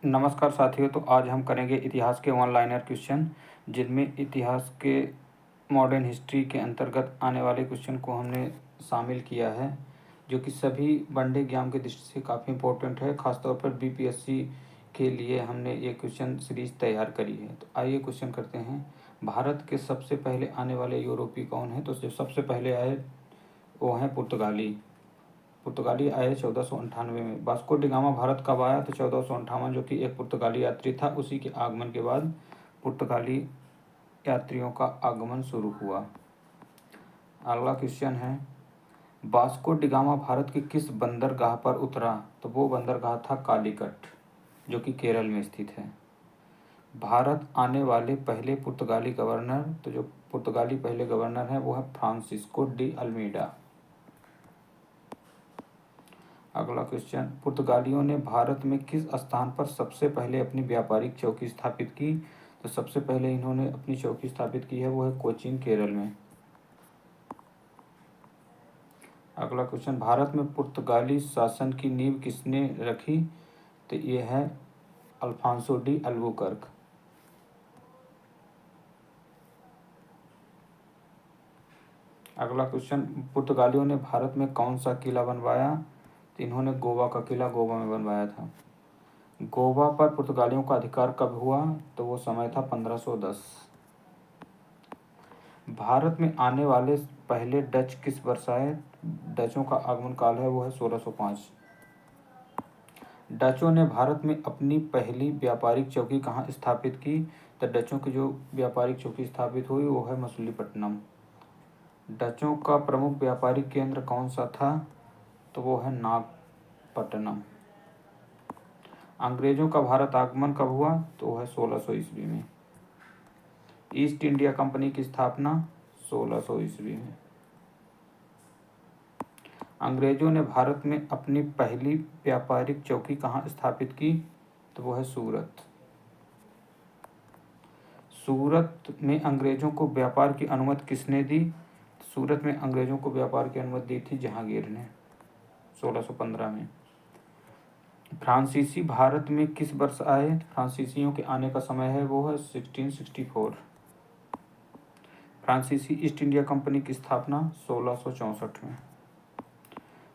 नमस्कार साथियों। तो आज हम करेंगे इतिहास के वन लाइनर क्वेश्चन, जिनमें इतिहास के मॉडर्न हिस्ट्री के अंतर्गत आने वाले क्वेश्चन को हमने शामिल किया है, जो कि सभी वनडे एग्जाम की दृष्टि से काफ़ी इंपॉर्टेंट है। खासतौर पर बीपीएससी के लिए हमने ये क्वेश्चन सीरीज तैयार करी है। तो आइए क्वेश्चन करते हैं। भारत के सबसे पहले आने वाले यूरोपीय कौन है? तो जो सबसे पहले आए वो हैं पुर्तगाली आए 1498 में। वास्को डी गामा भारत कब आया? तो 1458, जो कि एक पुर्तगाली यात्री था। उसी के आगमन के बाद पुर्तगाली यात्रियों का आगमन शुरू हुआ। अगला क्वेश्चन है, वास्को डी गामा भारत के किस बंदरगाह पर उतरा? तो वो बंदरगाह था कालीकट, जो कि केरल में स्थित है। भारत आने वाले पहले पुर्तगाली गवर्नर, तो जो पुर्तगाली पहले गवर्नर हैं वो है फ्रांसिस्को डी अल्मीडा। अगला क्वेश्चन, पुर्तगालियों ने भारत में किस स्थान पर सबसे पहले अपनी व्यापारिक चौकी स्थापित की? तो सबसे पहले इन्होंने अपनी चौकी स्थापित की है वो है कोचीन, केरल में। अगला क्वेश्चन, भारत में पुर्तगाली शासन की नींव किसने रखी? तो ये है अल्फांसो डी अल्बुकर्क। अगला क्वेश्चन, पुर्तगालियों ने भारत में कौन सा किला बनवाया? तो इन्होंने गोवा का किला गोवा में बनवाया था। गोवा पर पुर्तगालियों का अधिकार कब हुआ? तो वो समय था 1510। भारत में आने वाले पहले डच किस वर्ष आए? डचों का आगमन काल है वो है 1605। डचों ने भारत में अपनी पहली व्यापारिक चौकी कहाँ स्थापित की? तो डचों की जो व्यापारिक चौकी स्थापित हुई वो है मसूलीपट्टनम। डचों का प्रमुख व्यापारिक केंद्र कौन सा था? तो वो है नागपट्टनम। अंग्रेजों का भारत आगमन कब हुआ? तो वो है 1600 ईस्वी में। ईस्ट इंडिया कंपनी की स्थापना 1600 ईस्वी में। अंग्रेजों ने भारत में अपनी पहली व्यापारिक चौकी कहाँ स्थापित की? तो वो है सूरत। सूरत में अंग्रेजों को व्यापार की अनुमति किसने दी? सूरत में अंग्रेजों को व्यापार की अनुमति दी थी जहांगीर ने 1615 में। फ्रांसीसी भारत में किस वर्ष आए? फ्रांसीसियों के आने का समय है वो है 1664। फ्रांसीसी ईस्ट इंडिया कंपनी की स्थापना 1664 में।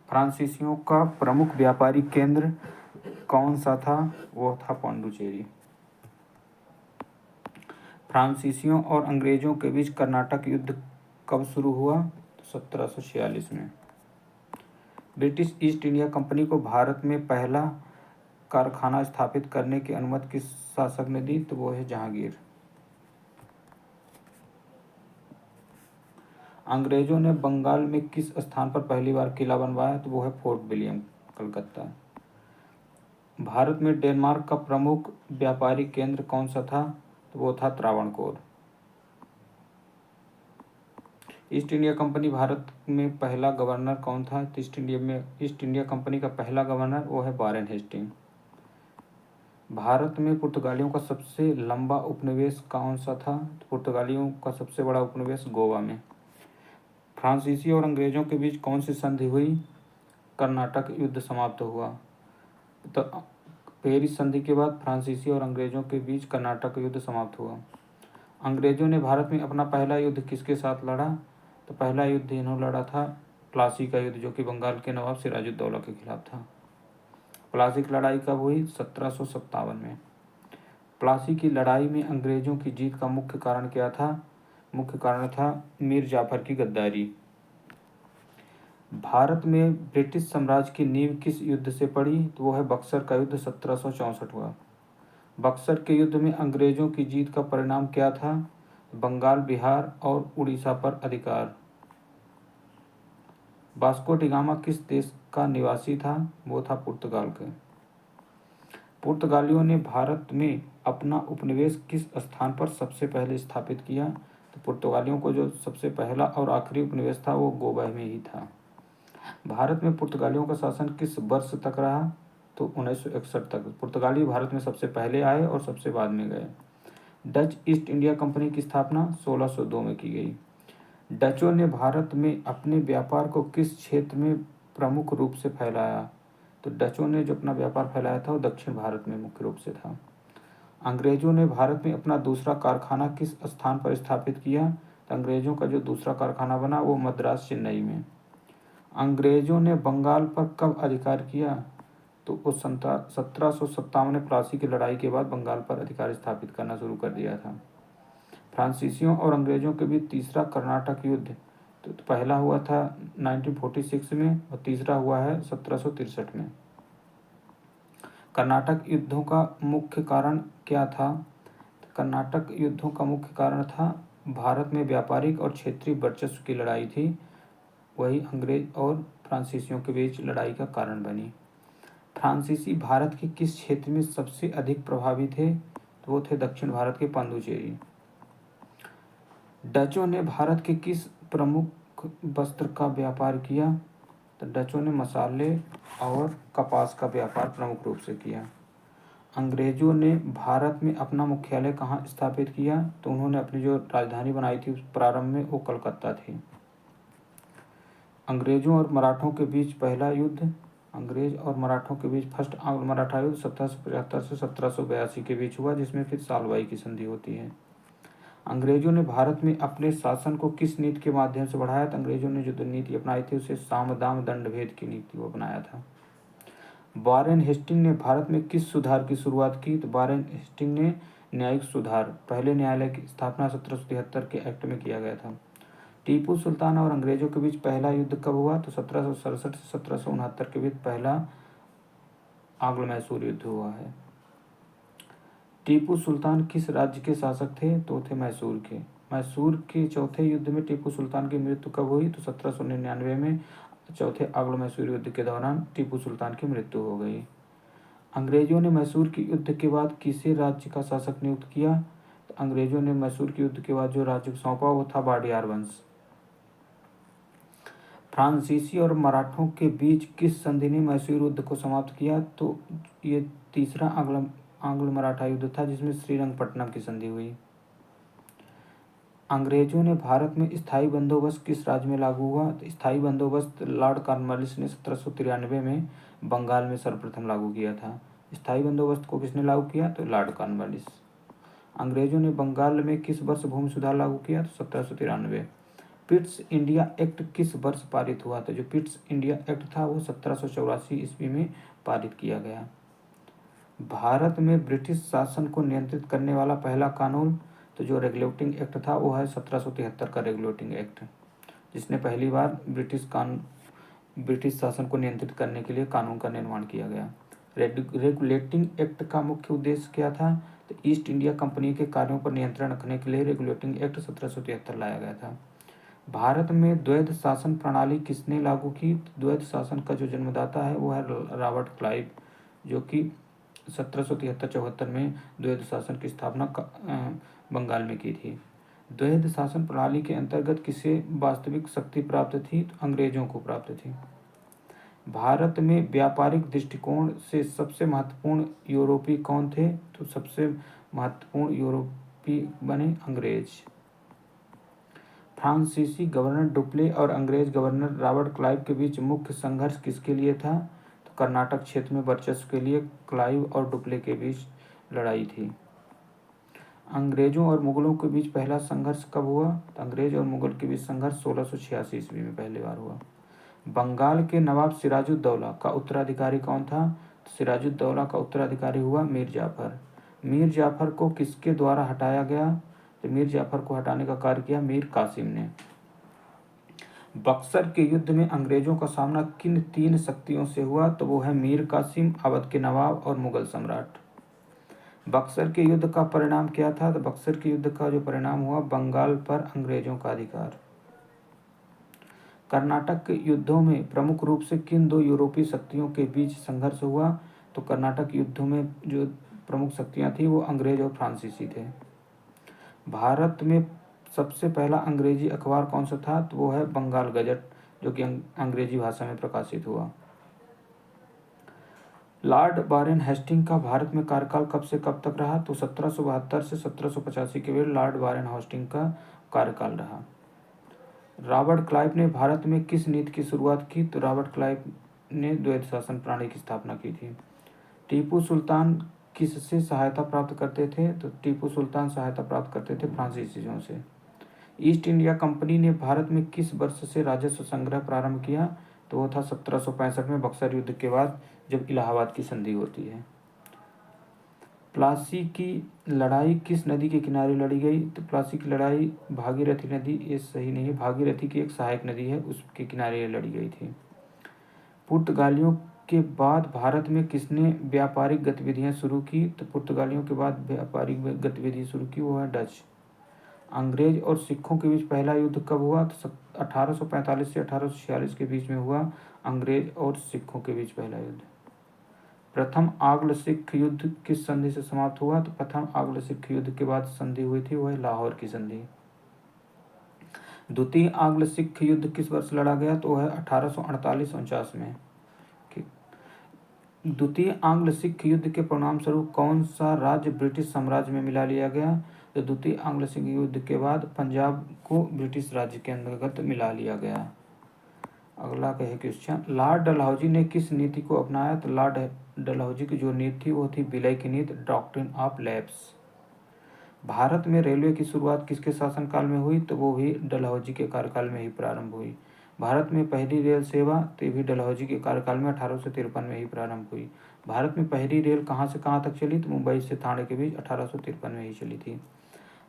फ्रांसीसियों का प्रमुख व्यापारिक केंद्र कौन सा था? वो था पांडुचेरी। फ्रांसीसियों और अंग्रेजों के बीच कर्नाटक युद्ध कब शुरू हुआ? 1746 में। ब्रिटिश ईस्ट इंडिया कंपनी को भारत में पहला कारखाना स्थापित करने की अनुमति किस शासक ने दी? तो वो है जहांगीर। अंग्रेजों ने बंगाल में किस स्थान पर पहली बार किला बनवाया? तो वो है फोर्ट विलियम, कलकत्ता। भारत में डेनमार्क का प्रमुख व्यापारिक केंद्र कौन सा था? तो वो था Travancore. East India company Bharat में पहला गवर्नर कौन था? तो ईस्ट इंडिया कंपनी का पहला गवर्नर वो है वारेन हेस्टिंग। भारत में पुर्तगालियों का सबसे लंबा उपनिवेश कौन सा था? तो पुर्तगालियों का सबसे बड़ा उपनिवेश गोवा में। फ्रांसीसी और अंग्रेजों के बीच कौन सी संधि हुई? कर्नाटक युद्ध समाप्त हुआ। तो पेरिस संधि के बाद फ्रांसीसी और अंग्रेजों के बीच कर्नाटक युद्ध समाप्त हुआ। अंग्रेजों ने भारत में अपना पहला युद्ध किसके साथ लड़ा? तो पहला युद्ध इन्होंने लड़ा था प्लासी का युद्ध, जो कि बंगाल के नवाब सिराजुद्दौला के खिलाफ था। प्लासी की लड़ाई कब हुई? 1757 में। प्लासी की लड़ाई में अंग्रेजों की जीत का मुख्य कारण क्या था? मुख्य कारण था मीर जाफर की गद्दारी। भारत में ब्रिटिश साम्राज्य की नींव किस युद्ध से पड़ी? तो वो है बक्सर का युद्ध, 1764 हुआ। बक्सर के युद्ध में अंग्रेजों की जीत का परिणाम क्या था? बंगाल, बिहार और उड़ीसा पर अधिकार। वास्को डी गामा किस देश का निवासी था? वो था पुर्तगाल के। पुर्तगालियों ने भारत में अपना उपनिवेश किस स्थान पर सबसे पहले स्थापित किया? तो पुर्तगालियों को जो सबसे पहला और आखिरी उपनिवेश था वो गोवा में ही था। भारत में पुर्तगालियों का शासन किस वर्ष तक रहा? तो 1961 तक। पुर्तगाली भारत में सबसे पहले आए और सबसे बाद में गए। डच ईस्ट इंडिया कंपनी की स्थापना 1602 में की गई। डचों ने भारत में अपने व्यापार को किस क्षेत्र में प्रमुख रूप से फैलाया? तो डचों ने जो अपना व्यापार फैलाया था वो दक्षिण भारत में मुख्य रूप से था। अंग्रेजों ने भारत में अपना दूसरा कारखाना किस स्थान पर स्थापित किया? तो अंग्रेजों का जो दूसरा कारखाना बना वो मद्रास चेन्नई में। अंग्रेजों ने बंगाल पर कब अधिकार किया? तो वो 1757 में प्लासी की लड़ाई के बाद बंगाल पर अधिकार स्थापित करना शुरू कर दिया था। फ्रांसीसियों और अंग्रेजों के बीच तीसरा कर्नाटक युद्ध तो पहला हुआ था 1946 में और तीसरा हुआ है 1763 में। कर्नाटक युद्धों का मुख्य कारण क्या था? कर्नाटक युद्धों का मुख्य कारण था भारत में व्यापारिक और क्षेत्रीय वर्चस्व की लड़ाई थी, वही अंग्रेज और फ्रांसीसियों के बीच लड़ाई का कारण बनी। फ्रांसीसी भारत के किस क्षेत्र में सबसे अधिक प्रभावी थे? तो वो थे दक्षिण भारत के पांडुचेरी। डचों ने भारत के किस प्रमुख वस्त्र का व्यापार किया? तो डचों ने मसाले और कपास का व्यापार प्रमुख रूप से किया। अंग्रेजों ने भारत में अपना मुख्यालय कहाँ स्थापित किया? तो उन्होंने अपनी जो राजधानी बनाई थी उस प्रारंभ में वो कलकत्ता थी। अंग्रेजों और मराठों के बीच पहला युद्ध, अंग्रेज और मराठों के बीच फर्स्ट आंग्ल मराठा युद्ध 1775 से 1782 के बीच हुआ, जिसमें फिर सालवाई की संधि होती है। अंग्रेजों ने भारत में अपने शासन को किस नीति के माध्यम से बढ़ाया? तो अंग्रेजों ने जो नीति अपनाई थी उसे साम दाम दंड भेद की नीति को अपनाया था। वारेन हेस्टिंग ने भारत में किस सुधार की शुरुआत की? तो वारेन हेस्टिंग ने न्यायिक सुधार, पहले न्यायालय की स्थापना 1773 के एक्ट में किया गया था। टीपू सुल्तान और अंग्रेजों के बीच पहला युद्ध कब हुआ? तो 1767 से 1769 के बीच पहला आंग्ल मैसूर युद्ध हुआ है। टीपू सुल्तान किस राज्य के शासक थे? तो थे मैसूर के। मैसूर के चौथे युद्ध में टीपू सुल्तान की मृत्यु कब हुई? तो 1799 में चौथे आंग्ल मैसूर युद्ध के दौरान टीपू सुल्तान की मृत्यु हो गई। अंग्रेजों ने मैसूर के युद्ध के बाद किसे राज्य का शासक नियुक्त किया? तो अंग्रेजों ने मैसूर के युद्ध के बाद जो राज्य सौंपा वो था वाडियार वंश। फ्रांसीसी और मराठों के बीच किस संधि ने मैसूर युद्ध को समाप्त किया? तो ये तीसरा आंग्ल मराठा युद्ध था, जिसमें श्रीरंगपट्टनम की संधि हुई। अंग्रेजों ने भारत में स्थायी बंदोबस्त किस राज्य में लागू हुआ? तो स्थायी बंदोबस्त लॉर्ड कॉर्नवालिस ने 1793 में बंगाल में सर्वप्रथम लागू किया था। स्थायी बंदोबस्त को किसने लागू किया? तो लॉर्ड कॉर्नवालिस। अंग्रेजों ने बंगाल में किस वर्ष भूमि सुधार लागू किया? तो 1793। पिट्स इंडिया एक्ट किस वर्ष पारित हुआ? तो जो पिट्स इंडिया एक्ट था वो 1784 ईस्वी में पारित किया गया। भारत में ब्रिटिश शासन को नियंत्रित करने वाला पहला कानून तो जो रेगुलेटिंग एक्ट था वो है 1773 का रेगुलेटिंग एक्ट, जिसने पहली बार ब्रिटिश शासन को नियंत्रित करने के लिए कानून का निर्माण किया गया। रेगुलेटिंग एक्ट का मुख्य उद्देश्य क्या था? तो ईस्ट इंडिया कंपनी के कार्यों पर नियंत्रण रखने के लिए रेगुलेटिंग एक्ट 1773 लाया गया था। भारत में द्वैध शासन प्रणाली किसने लागू की? द्वैध शासन का जो जन्मदाता है वो है रॉबर्ट क्लाइव, जो कि 1773-74 में द्वैध शासन की स्थापना बंगाल में की थी। द्वैध शासन प्रणाली के अंतर्गत किसे वास्तविक शक्ति प्राप्त थी? तो अंग्रेजों को प्राप्त थी। भारत में व्यापारिक दृष्टिकोण से सबसे महत्वपूर्ण यूरोपीय कौन थे? तो सबसे महत्वपूर्ण यूरोपीय बने अंग्रेज। फ्रांसीसी गवर्नर डुप्ले और अंग्रेज गवर्नर रॉबर्ट क्लाइव के बीच मुख्य संघर्ष किसके लिए था? तो कर्नाटक क्षेत्र में वर्चस्व के लिए क्लाइव और डुप्ले के बीच लड़ाई थी। अंग्रेजों और मुगलों के बीच पहला संघर्ष कब हुआ? तो अंग्रेज और मुगल के बीच संघर्ष 1686 ईस्वी में पहली बार हुआ। बंगाल के नवाब सिराजुद्दौला का उत्तराधिकारी कौन था? तो सिराजुद्दौला का उत्तराधिकारी हुआ मीर जाफर। मीर जाफर को किसके द्वारा हटाया गया? तो मीर जाफर को हटाने का कार्य किया मीर कासिम ने। बक्सर के युद्ध में अंग्रेजों का सामना किन तीन शक्तियों से हुआ? तो वो है मीर कासिम, अवध के नवाब और मुगल सम्राट। बक्सर के युद्ध का परिणाम क्या था? तो बक्सर के युद्ध का जो परिणाम हुआ बंगाल पर अंग्रेजों का अधिकार। कर्नाटक के युद्धों में प्रमुख रूप से किन दो यूरोपीय शक्तियों के बीच संघर्ष हुआ? तो कर्नाटक युद्धों में जो प्रमुख शक्तियां थी वो अंग्रेज और फ्रांसीसी थे। भारत में सबसे पहला अंग्रेजी अखबार कौन सा था? तो वो है बंगाल गजट, जो कि अंग्रेजी भाषा में प्रकाशित हुआ। लॉर्ड वारेन हेस्टिंग का भारत में कार्यकाल कब से कब तक रहा? तो 1772 से 1785 के बीच लॉर्ड वारेन हेस्टिंग का कार्यकाल रहा। रॉबर्ट क्लाइव ने भारत में किस नीति की शुरुआत की? तो रॉबर्ट क्लाइव ने द्वैध शासन प्रणाली की स्थापना की थी। टीपू सुल्तान किससे सहायता प्राप्त करते थे? तो टीपू सुल्तान सहायता प्राप्त करते थे फ्रांसीसियों से। ईस्ट इंडिया कंपनी ने भारत में किस वर्ष से राजस्व संग्रह प्रारंभ किया? तो वो था 1765 में, बक्सर युद्ध के बाद, जब इलाहाबाद की संधि होती है। प्लासी की लड़ाई किस नदी के किनारे लड़ी गई? तो प्लासी की लड़ाई भागीरथी नदी, ये सही नहीं है, भागीरथी की एक सहायक नदी है, उसके किनारे लड़ी गई थी। पुर्तगालियों के बाद भारत में किसने व्यापारिक गतिविधियां शुरू की? तो पुर्तगालियों के बाद व्यापारिक गतिविधि शुरू की, वो है डच। अंग्रेज और सिखों के बीच पहला युद्ध कब हुआ? तो 1845 से 1846 के बीच में हुआ अंग्रेज और सिखों के बीच पहला युद्ध। प्रथम आंग्ल सिख युद्ध किस संधि से समाप्त हुआ? तो प्रथम आंग्ल सिख युद्ध के बाद संधि हुई थी, वह लाहौर की संधि। द्वितीय आंग्ल सिख युद्ध किस वर्ष लड़ा गया? तो वह 1848-49 में। द्वितीय आंग्ल सिख युद्ध के परिणाम स्वरूप कौन सा राज्य ब्रिटिश साम्राज्य में मिला लिया गया? तो द्वितीय आंग्ल सिख युद्ध के बाद पंजाब को ब्रिटिश राज्य के अंतर्गत मिला लिया गया। अगला कहे क्वेश्चन, लॉर्ड डलहौजी ने किस नीति को अपनाया? तो लॉर्ड डलहौजी की जो नीति थी वो थी विलय की नीति, डॉक्ट्रिन ऑफ लैप्स। भारत में रेलवे की शुरुआत किसके शासनकाल में हुई? तो वो भी डलहौजी के कार्यकाल में ही प्रारंभ हुई। भारत में पहली रेल सेवा तो भी डलहौजी के कार्यकाल में 1853 में ही प्रारंभ हुई। भारत में पहली रेल कहाँ से कहाँ तक चली? तो मुंबई से ठाणे के बीच 1853 में ही चली थी।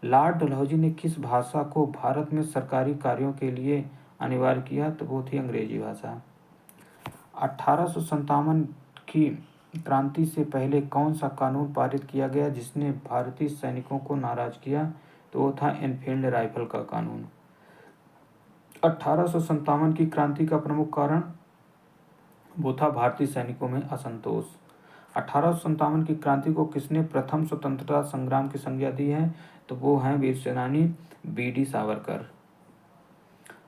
लॉर्ड डलहौजी ने किस भाषा को भारत में सरकारी कार्यों के लिए अनिवार्य किया? तो वो थी अंग्रेजी भाषा। 1857 की क्रांति से पहले कौन सा कानून पारित किया गया जिसने भारतीय सैनिकों को नाराज किया? तो वो था एनफील्ड राइफल का कानून। 1857 की क्रांति का प्रमुख कारण वो था भारतीय सैनिकों में असंतोष। 1857 की क्रांति को किसने प्रथम स्वतंत्रता संग्राम की संज्ञा दी है? तो वो हैं वीर सेनानी बी.डी. सावरकर।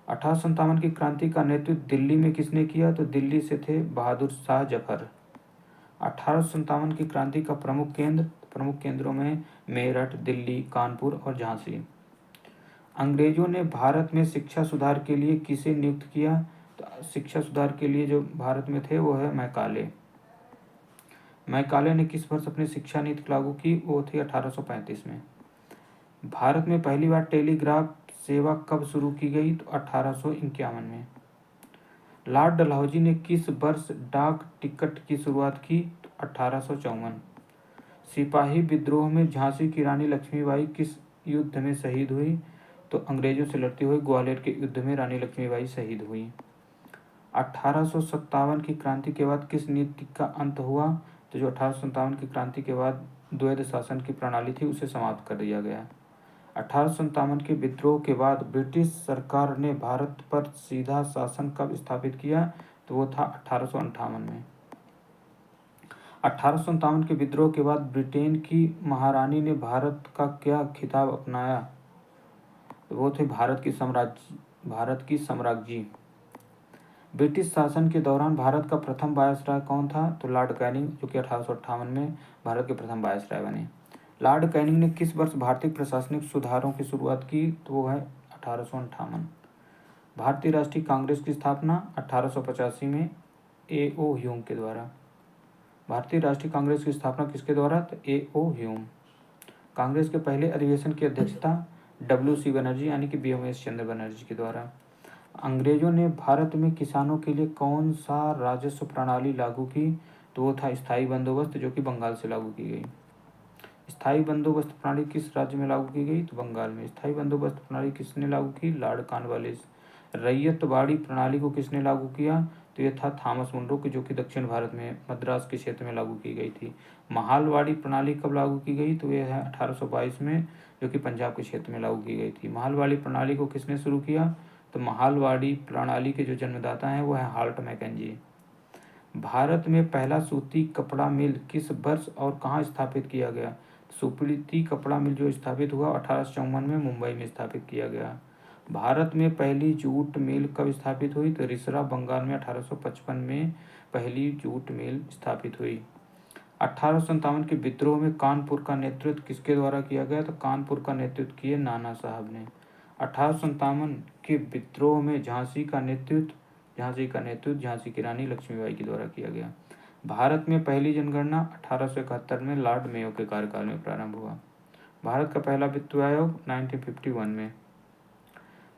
1857 की क्रांति का नेतृत्व दिल्ली में किसने किया? तो दिल्ली से थे बहादुर शाह जफर। 1857 की क्रांति का प्रमुख केंद्रों में मेरठ, दिल्ली, कानपुर और झांसी। अंग्रेजों ने भारत में शिक्षा सुधार के लिए किसे नियुक्त किया? तो शिक्षा सुधार के लिए जो भारत में थे वो है मैकाले। मैकाले ने किस वर्ष अपनी शिक्षा नीति लागू की? वो थी 1835 में। भारत में पहली बार टेलीग्राफ सेवा कब शुरू की गई? तो 1851 में। लॉर्ड डलहौजी ने किस वर्ष डाक टिकट की शुरुआत की? तो 1854। सिपाही विद्रोह में झांसी की रानी लक्ष्मीबाई किस युद्ध में शहीद हुई? तो अंग्रेजों से लड़ते हुए ग्वालियर के युद्ध में रानी लक्ष्मीबाई शहीद हुई। 1857 की क्रांति के बाद किस नीति का अंत हुआ? तो जो 1857 की क्रांति के बाद द्वैध शासन की प्रणाली थी उसे समाप्त कर दिया गया। 1857 के विद्रोह के बाद ब्रिटिश सरकार ने भारत पर सीधा शासन कब स्थापित किया? तो वो था 1858 में। 1857 के विद्रोह के बाद ब्रिटेन की महारानी ने भारत का क्या खिताब अपनाया? तो वो थे भारत की साम्राज्ञी। ब्रिटिश शासन के दौरान भारत का प्रथम वायसराय कौन था? तो लॉर्ड कैनिंग, जो कि 1858 में भारत के प्रथम वायसराय बने। लॉर्ड कैनिंग ने किस वर्ष भारतीय प्रशासनिक सुधारों की शुरुआत की? तो वो है 1858। भारतीय राष्ट्रीय कांग्रेस की स्थापना 1885 में ए.ओ. ह्यूम के द्वारा। भारतीय राष्ट्रीय कांग्रेस की स्थापना किसके द्वारा? तो ए.ओ. ह्यूम। कांग्रेस के पहले अधिवेशन की अध्यक्षता W.C. बनर्जी यानी कि B.M.S. चंद्र बनर्जी के द्वारा। अंग्रेजों ने भारत में किसानों के लिए कौन सा राजस्व प्रणाली लागू की? तो वो था स्थायी बंदोबस्त, जो कि बंगाल से लागू की गई। स्थायी बंदोबस्त प्रणाली किस राज्य में लागू की गई? तो बंगाल में। स्थायी बंदोबस्त प्रणाली किसने लागू की? Lord Cornwallis. रैयतवाड़ी प्रणाली को किसने लागू किया? तो यह था थॉमस मुनरो की, जो कि दक्षिण भारत में मद्रास के क्षेत्र में लागू की गई थी। महालवाड़ी प्रणाली कब लागू की गई? तो यह है 1822 में, जो कि पंजाब के क्षेत्र में लागू की गई थी। महालवाड़ी प्रणाली को किसने शुरू किया? तो महालवाड़ी प्रणाली के जो जन्मदाता हैं वो है हाल्ट मैकेंजी। भारत में पहला सूती कपड़ा मिल किस वर्ष और कहाँ स्थापित किया गया? सूती कपड़ा मिल जो स्थापित हुआ 1854 में मुंबई में स्थापित किया गया। भारत में पहली जूट मिल कब स्थापित हुई? तो रिसरा, बंगाल में 1855 में पहली जूट मिल स्थापित हुई। 1857 के विद्रोह में कानपुर का नेतृत्व किसके द्वारा किया गया? तो कानपुर का नेतृत्व किए नाना साहब ने। 1857 के विद्रोह में झांसी का नेतृत्व झांसी का नेतृत्व झांसी की रानी लक्ष्मीबाई के द्वारा किया गया। भारत में पहली जनगणना 1871 में लॉर्ड मेयो के कार्यकाल में प्रारंभ हुआ। भारत का पहला वित्त आयोग 1951 में।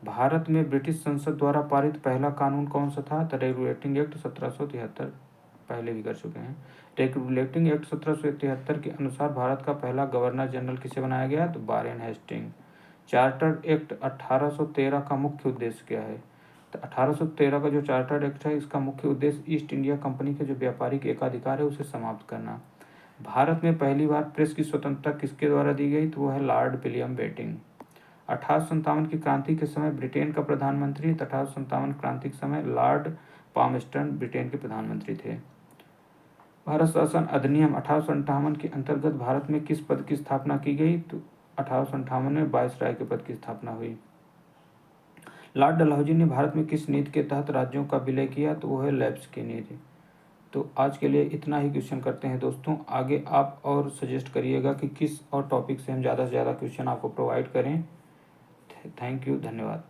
भारत में ब्रिटिश संसद द्वारा पारित पहला कानून कौन सा था? द रेगुलेटिंग एक्ट 1773, पहले भी कर चुके हैं। रेगुलेटिंग एक्ट 1773 के अनुसार भारत का पहला गवर्नर जनरल किसे बनाया गया? तो वारेन हेस्टिंग। चार्टर्ड एक्ट 1813 का मुख्य उद्देश्य क्या है? तो 1813 का जो चार्टर्ड एक्ट है, इसका मुख्य उद्देश्य ईस्ट इंडिया कंपनी के जो व्यापारिक एकाधिकार है उसे समाप्त करना। भारत में पहली बार प्रेस की स्वतंत्रता किसके द्वारा दी गई? तो वो है लॉर्ड विलियम बेटिंग। 1857 की क्रांति के समय ब्रिटेन का प्रधानमंत्री, 1857 क्रांति के समय लॉर्ड पामस्टन ब्रिटेन के प्रधानमंत्री थे। भारत शासन अधिनियम 1858 के अंतर्गत भारत में किस पद की स्थापना की गई? तो 1858 में वायसराय के पद की स्थापना हुई। लॉर्ड डलहौजी ने भारत में किस नीति के तहत राज्यों का विलय किया? तो वो है लैप्स की नीति। तो आज के लिए इतना ही क्वेश्चन करते हैं दोस्तों। आगे आप और सजेस्ट करिएगा कि किस और टॉपिक से हम ज़्यादा से ज़्यादा क्वेश्चन आपको प्रोवाइड करें। थैंक यू, धन्यवाद।